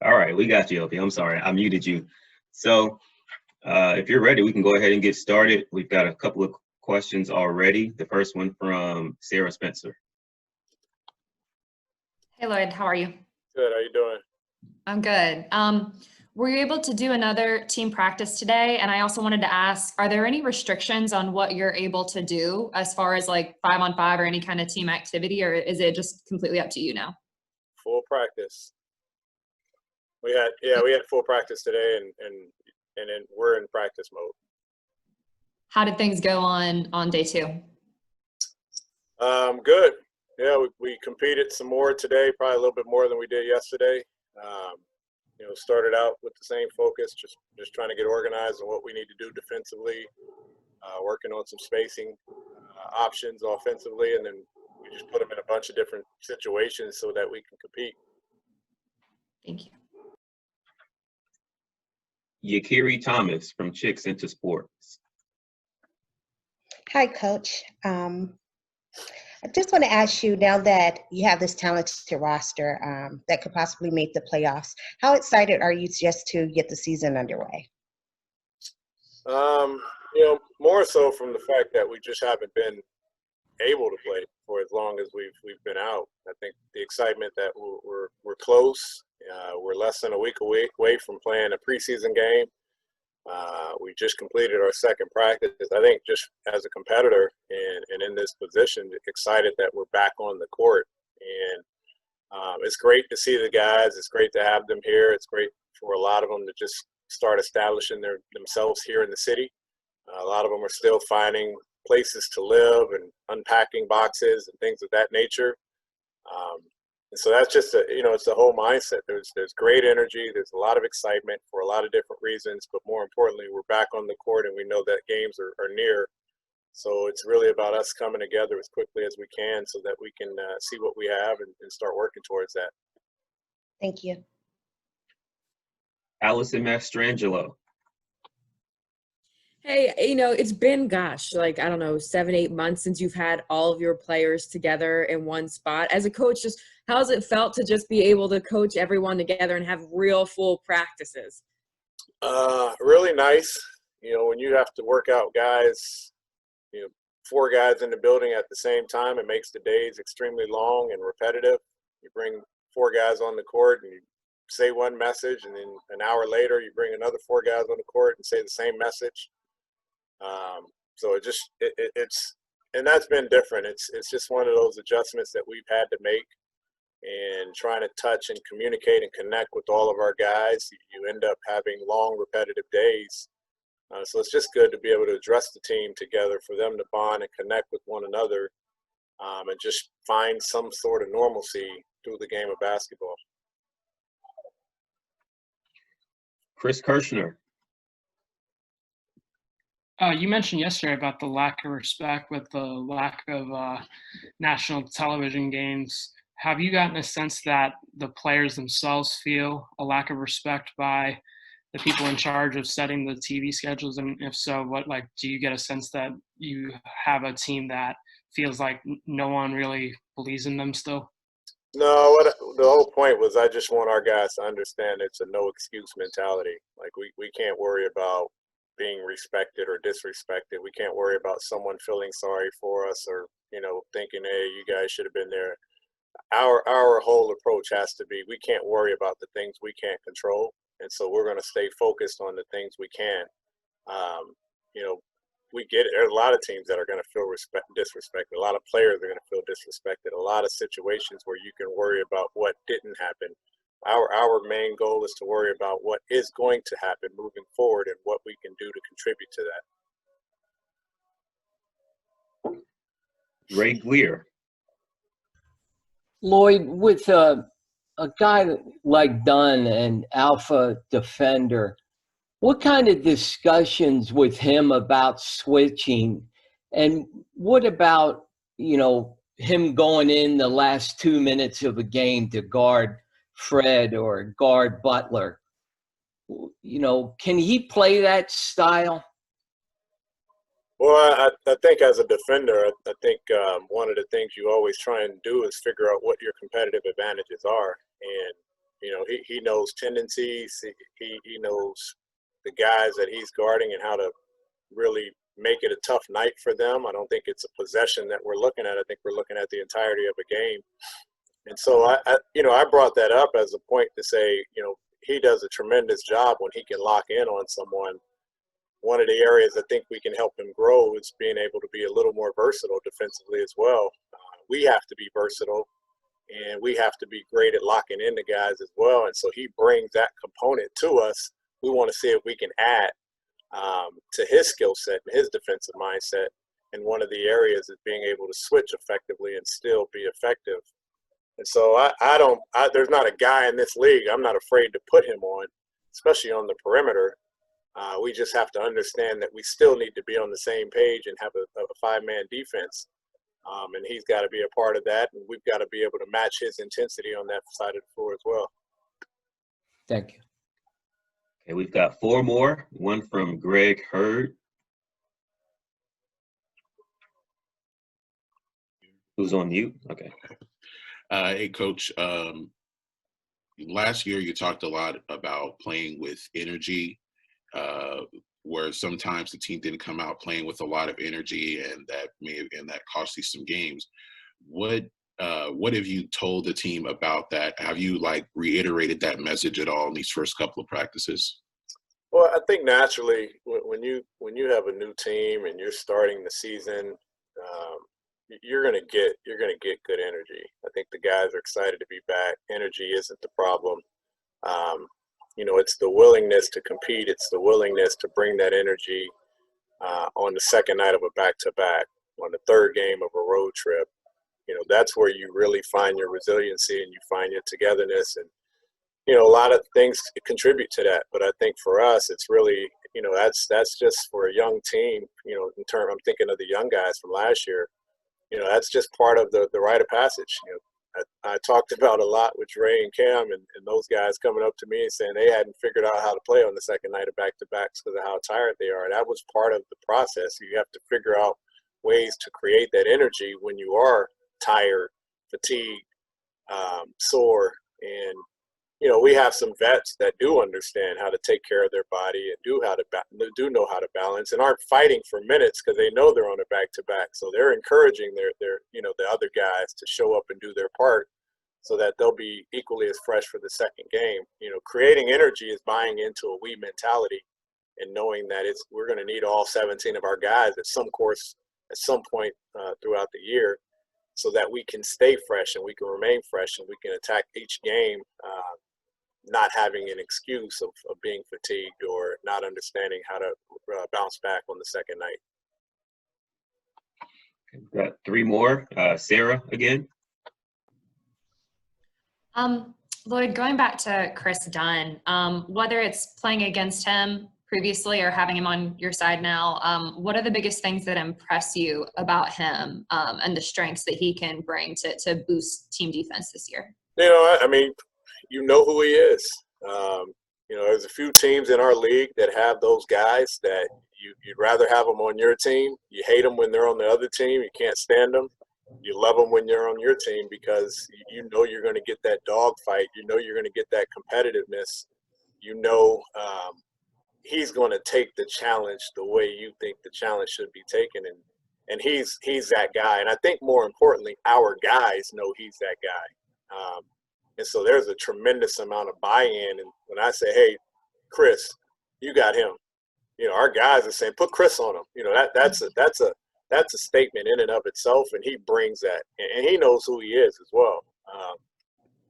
All right, we got you, LP. I'm sorry, I muted you. So if you're ready, we can go ahead and get started. We've got a couple of questions already. The first one from Sarah Spencer. Hey, Lloyd, how are you? Good, how you doing? I'm good. Were you able to do another team practice today? And I also wanted to ask, are there any restrictions on what you're able to do as far as like 5-on-5 or any kind of team activity, or is it just completely up to you now? Full practice. We had full practice today, and then we're in practice mode. How did things go on day 2? Good. Yeah, we competed some more today, probably a little bit more than we did yesterday. Started out with the same focus, just trying to get organized on what we need to do defensively, working on some spacing options offensively, and then we just put them in a bunch of different situations so that we can compete. Thank you. Yakiri Thomas from Chicks Into Sports. Hi, Coach. I just want to ask you, now that you have this talented roster that could possibly make the playoffs, how excited are you just to get the season underway? More so from the fact that we just haven't been able to play for as long as we've been out. I think the excitement that we're close. We're less than a week away from playing a preseason game. We just completed our second practice. I think just as a competitor and in this position, excited that we're back on the court. And it's great to see the guys. It's great to have them here. It's great for a lot of them to just start establishing themselves here in the city. A lot of them are still finding places to live and unpacking boxes and things of that nature. And so that's just it's the whole mindset. There's great energy. There's a lot of excitement for a lot of different reasons, but more importantly, we're back on the court and we know that games are near. So it's really about us coming together as quickly as we can so that we can see what we have and start working towards that. Thank you. Allison Mastrangelo. Hey, it's been, I don't know, 7-8 months since you've had all of your players together in one spot. As a coach, just how's it felt to just be able to coach everyone together and have real full practices? Really nice. When you have to work out guys, 4 guys in the building at the same time, it makes the days extremely long and repetitive. You bring 4 guys on the court and you say one message, and then an hour later you bring another 4 guys on the court and say the same message. So it's that's been different. It's just one of those adjustments that we've had to make, and trying to touch and communicate and connect with all of our guys. You end up having long, repetitive days. So it's just good to be able to address the team together, for them to bond and connect with one another, and just find some sort of normalcy through the game of basketball. Chris Kirshner. You mentioned yesterday about the lack of respect with the lack of national television games. Have you gotten a sense that the players themselves feel a lack of respect by the people in charge of setting the TV schedules? And if so, do you get a sense that you have a team that feels like no one really believes in them still? No, the whole point was, I just want our guys to understand it's a no excuse mentality. Like we can't worry about being respected or disrespected. We can't worry about someone feeling sorry for us or, thinking, hey, you guys should have been there. Our whole approach has to be, we can't worry about the things we can't control. And so we're going to stay focused on the things we can. We get it. There are a lot of teams that are going to feel disrespected. A lot of players are going to feel disrespected. A lot of situations where you can worry about what didn't happen. Our main goal is to worry about what is going to happen moving forward and what we can do to contribute to that. Ray Glear. Lloyd, with a guy like Dunn, an alpha defender, what kind of discussions with him about switching? And what about, him going in the last 2 minutes of a game to guard Fred or guard Butler? Can he play that style? Well, I think as a defender, I think one of the things you always try and do is figure out what your competitive advantages are. And, He knows tendencies. He knows the guys that he's guarding and how to really make it a tough night for them. I don't think it's a possession that we're looking at. I think we're looking at the entirety of a game. And so I brought that up as a point to say, he does a tremendous job when he can lock in on someone. One of the areas I think we can help him grow is being able to be a little more versatile defensively as well. We have to be versatile, and we have to be great at locking in the guys as well. And so he brings that component to us. We want to see if we can add to his skill set and his defensive mindset. And one of the areas is being able to switch effectively and still be effective. And so there's not a guy in this league I'm not afraid to put him on, especially on the perimeter. We just have to understand that we still need to be on the same page and have a five-man defense. And he's got to be a part of that, and we've got to be able to match his intensity on that side of the floor as well. Thank you. Okay, we've got 4 more. One from Greg Hurd. Who's on mute? Okay. Hey, Coach. Last year you talked a lot about playing with energy, where sometimes the team didn't come out playing with a lot of energy, and that cost you some games. What have you told the team about that? Have you reiterated that message at all in these first couple of practices? Well, I think naturally when you have a new team and you're starting the season, you're gonna get good energy. I think the guys are excited to be back. Energy isn't the problem. It's the willingness to compete. It's the willingness to bring that energy on the second night of a back-to-back, on the third game of a road trip. That's where you really find your resiliency and you find your togetherness. And, a lot of things contribute to that. But I think for us, it's really, that's just for a young team, I'm thinking of the young guys from last year. That's just part of the rite of passage. I talked about a lot with Dre and Cam and those guys coming up to me and saying they hadn't figured out how to play on the second night of back-to-backs because of how tired they are. That was part of the process. You have to figure out ways to create that energy when you are tired, fatigued, sore. And, we have some vets that do understand how to take care of their body and do know how to balance and aren't fighting for minutes because they know they're on a back-to-back. So they're encouraging the other guys to show up and do their part so that they'll be equally as fresh for the second game. Creating energy is buying into a we mentality and knowing that we're going to need all 17 of our guys at some point throughout the year so that we can stay fresh and we can remain fresh and we can attack each game not having an excuse of being fatigued or not understanding how to bounce back on the second night. We've got 3 more. Sarah again. Lloyd, going back to Chris Dunn, whether it's playing against him previously or having him on your side now, what are the biggest things that impress you about him and the strengths that he can bring to boost team defense this year? You know who he is. There's a few teams in our league that have those guys that you'd rather have them on your team. You hate them when they're on the other team. You can't stand them. You love them when you're on your team because you're going to get that dog fight. You're going to get that competitiveness. He's going to take the challenge the way you think the challenge should be taken. And he's that guy. And I think more importantly, our guys know he's that guy. And so there's a tremendous amount of buy-in. And when I say, hey, Chris, you got him, our guys are saying, put Chris on him. That's a statement in and of itself. And he brings that. And he knows who he is as well.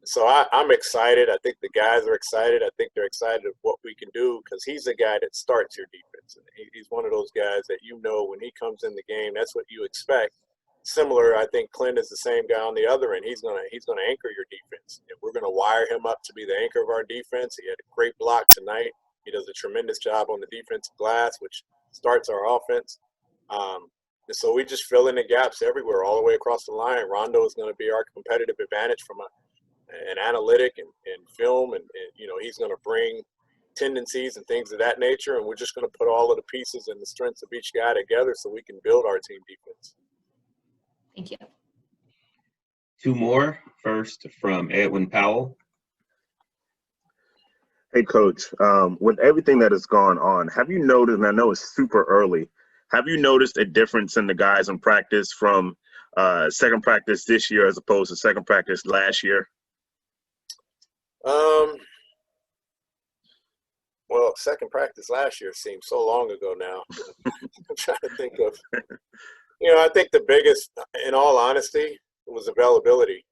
So I'm excited. I think the guys are excited. I think they're excited of what we can do because he's the guy that starts your defense. And he's one of those guys that when he comes in the game, that's what you expect. Similar, I think Clint is the same guy on the other end. He's gonna anchor your defense. And we're gonna wire him up to be the anchor of our defense. He had a great block tonight. He does a tremendous job on the defensive glass, which starts our offense. And so we just fill in the gaps everywhere, all the way across the line. Rondo is going to be our competitive advantage from an analytic and film, and he's going to bring tendencies and things of that nature. And we're just going to put all of the pieces and the strengths of each guy together so we can build our team defense. Thank you. 2 more. First from Edwin Powell. Hey, Coach, with everything that has gone on, have you noticed, and I know it's super early, have you noticed a difference in the guys in practice from second practice this year as opposed to second practice last year? Well, second practice last year seems so long ago now. I'm trying to think of, I think the biggest, in all honesty, was availability.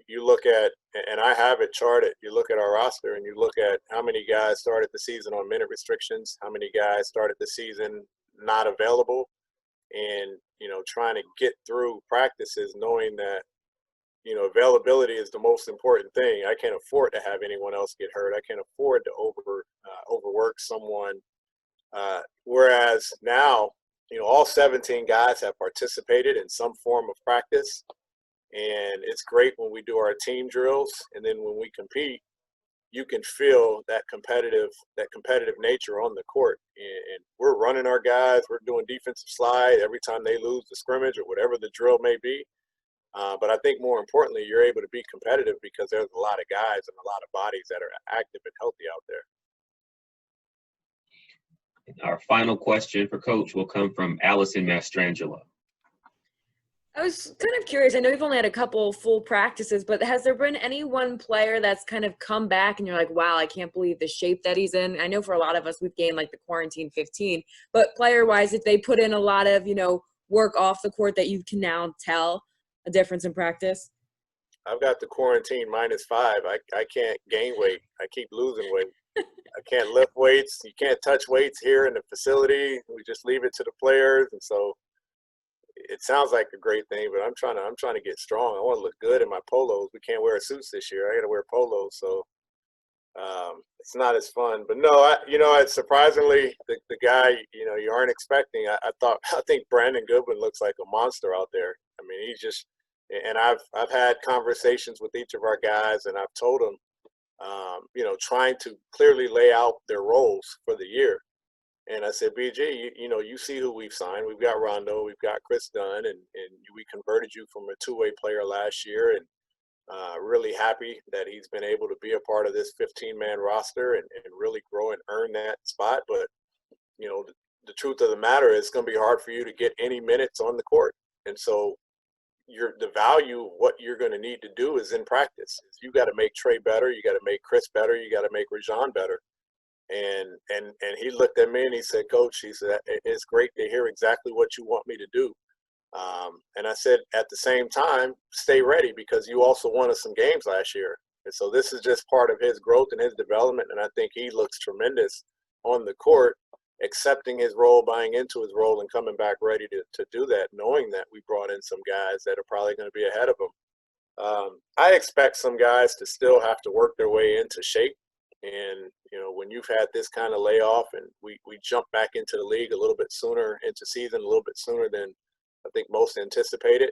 You look at, and I have it charted, you look at our roster and you look at how many guys started the season on minute restrictions, how many guys started the season not available, and, trying to get through practices knowing that, availability is the most important thing. I can't afford to have anyone else get hurt. I can't afford to overwork someone. Whereas now, all 17 guys have participated in some form of practice. And it's great when we do our team drills, and then when we compete, you can feel that competitive nature on the court. And we're running our guys, we're doing defensive slide every time they lose the scrimmage or whatever the drill may be. But I think more importantly, you're able to be competitive because there's a lot of guys and a lot of bodies that are active and healthy out there. Our final question for Coach will come from Allison Mastrangelo. I was kind of curious. I know you've only had a couple full practices, but has there been any one player that's kind of come back and you're like, wow, I can't believe the shape that he's in? I know for a lot of us, we've gained like the quarantine 15, but player-wise, if they put in a lot of, work off the court that you can now tell a difference in practice? I've got the quarantine -5. I can't gain weight. I keep losing weight. I can't lift weights. You can't touch weights here in the facility. We just leave it to the players. And so it sounds like a great thing, but I'm trying to get strong. I want to look good in my polos. We can't wear suits this year. I got to wear polos, so it's not as fun. But no, it's surprisingly the guy you aren't expecting. I think Brandon Goodwin looks like a monster out there. I mean, he's just, and I've had conversations with each of our guys, and I've told them, trying to clearly lay out their roles for the year. And I said, BG, you see who we've signed. We've got Rondo, we've got Chris Dunn, and we converted you from a two-way player last year, and really happy that he's been able to be a part of this 15-man roster and really grow and earn that spot. But, the truth of the matter is it's going to be hard for you to get any minutes on the court. And so the value of what you're going to need to do is in practice. You got to make Trey better. You got to make Chris better. You got to make Rajon better. And he looked at me and he said, Coach, he said, it's great to hear exactly what you want me to do. And I said, at the same time, stay ready because you also won us some games last year. And so this is just part of his growth and his development. And I think he looks tremendous on the court, accepting his role, buying into his role, and coming back ready to do that, knowing that we brought in some guys that are probably going to be ahead of him. I expect some guys to still have to work their way into shape. And, when you've had this kind of layoff and we jump back into the league a little bit sooner, into season a little bit sooner than I think most anticipated,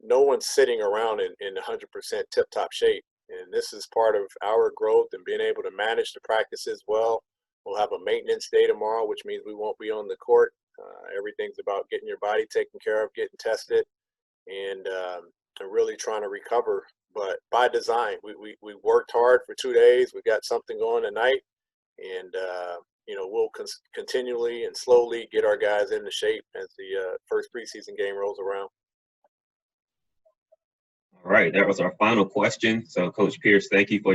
no one's sitting around in 100% tip-top shape. And this is part of our growth and being able to manage the practices well. We'll have a maintenance day tomorrow, which means we won't be on the court. Everything's about getting your body taken care of, getting tested, and really trying to recover. But by design, we worked hard for 2 days. We got something going tonight, and we'll continually and slowly get our guys into shape as the first preseason game rolls around. All right, that was our final question. So, Coach Pierce, thank you for